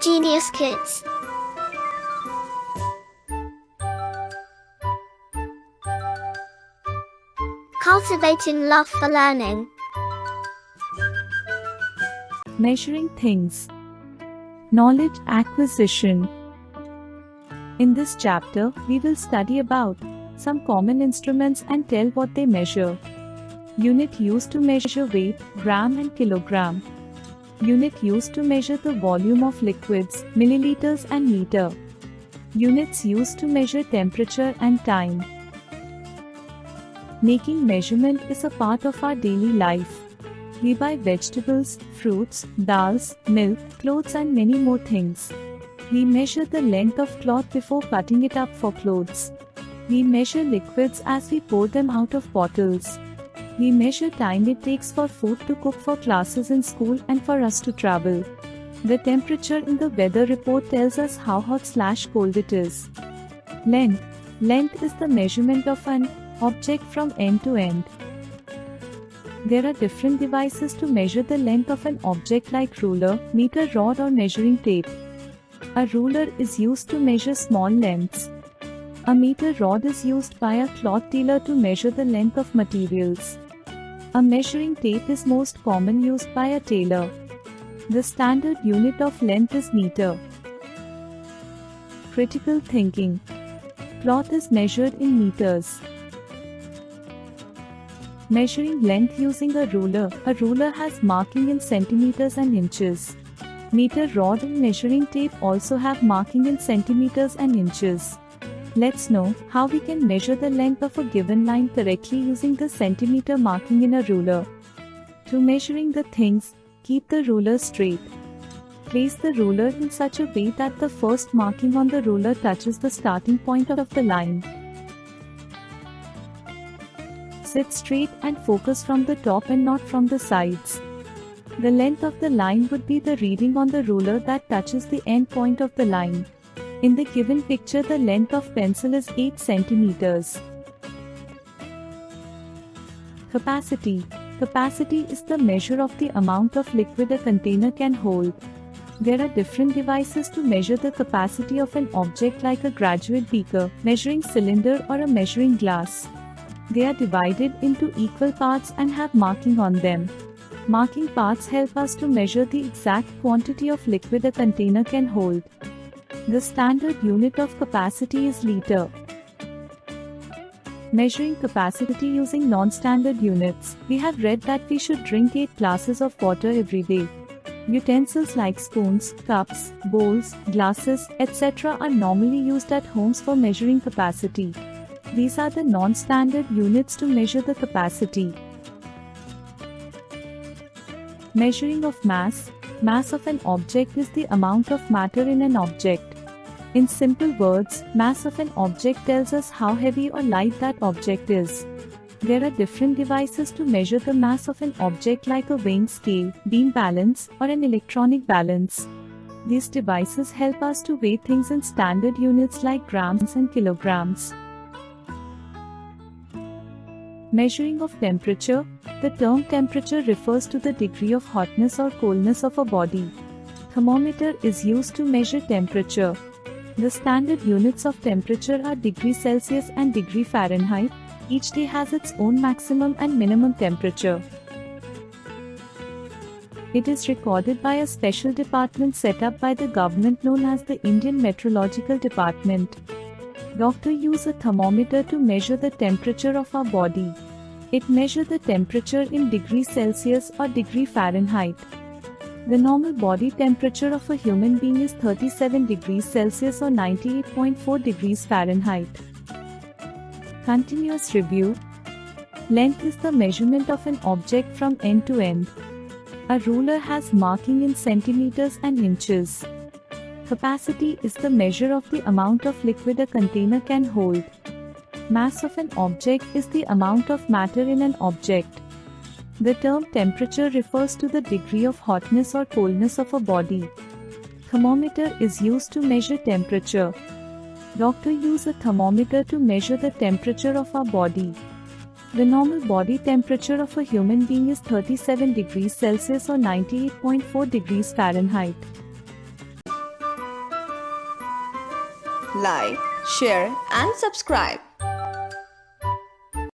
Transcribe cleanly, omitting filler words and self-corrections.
Genius Kids. Cultivating love for learning. Measuring things. Knowledge acquisition. In this chapter, we will study about some common instruments and tell what they measure. Unit used to measure weight, gram and kilogram. Unit used to measure the volume of liquids, milliliters and meter. Units used to measure temperature and time. Making measurement is a part of our daily life. We buy vegetables, fruits, dals, milk, clothes and many more things. We measure the length of cloth before cutting it up for clothes. We measure liquids as we pour them out of bottles. We measure time it takes for food to cook for classes in school and for us to travel. The temperature in the weather report tells us how hot/cold it is. Length. Length is the measurement of an object from end to end. There are different devices to measure the length of an object like ruler, meter rod or measuring tape. A ruler is used to measure small lengths. A meter rod is used by a cloth dealer to measure the length of materials. A measuring tape is most common used by a tailor. The standard unit of length is meter. Critical thinking. Cloth is measured in meters. Measuring length using a ruler. A ruler has marking in centimeters and inches. Meter rod and measuring tape also have marking in centimeters and inches. Let's know how we can measure the length of a given line correctly using the centimeter marking in a ruler. To measuring the things, keep the ruler straight. Place the ruler in such a way that the first marking on the ruler touches the starting point of the line. Sit straight and focus from the top and not from the sides. The length of the line would be the reading on the ruler that touches the end point of the line. In the given picture, the length of pencil is 8 centimeters. Capacity. Capacity is the measure of the amount of liquid a container can hold. There are different devices to measure the capacity of an object like a graduate beaker, measuring cylinder or a measuring glass. They are divided into equal parts and have marking on them. Marking parts help us to measure the exact quantity of liquid a container can hold. The standard unit of capacity is liter. Measuring capacity using non-standard units. We have read that we should drink 8 glasses of water every day. Utensils like spoons, cups, bowls, glasses, etc. are normally used at homes for measuring capacity. These are the non-standard units to measure the capacity. Measuring of mass. Mass of an object is the amount of matter in an object. In simple words, mass of an object tells us how heavy or light that object is. There are different devices to measure the mass of an object like a weighing scale, beam balance, or an electronic balance. These devices help us to weigh things in standard units like grams and kilograms. Measuring of temperature. The term temperature refers to the degree of hotness or coldness of a body. Thermometer is used to measure temperature. The standard units of temperature are degree Celsius and degree Fahrenheit. Each day has its own maximum and minimum temperature. It is recorded by a special department set up by the government known as the Indian Meteorological Department. Doctors use a thermometer to measure the temperature of our body. It measures the temperature in degree Celsius or degree Fahrenheit. The normal body temperature of a human being is 37 degrees Celsius or 98.4 degrees Fahrenheit. Continuous review. Length is the measurement of an object from end to end. A ruler has marking in centimeters and inches. Capacity is the measure of the amount of liquid a container can hold. Mass of an object is the amount of matter in an object. The term temperature refers to the degree of hotness or coldness of a body. Thermometer is used to measure temperature. Doctors use a thermometer to measure the temperature of our body. The normal body temperature of a human being is 37 degrees Celsius or 98.4 degrees Fahrenheit. like, share, and subscribe.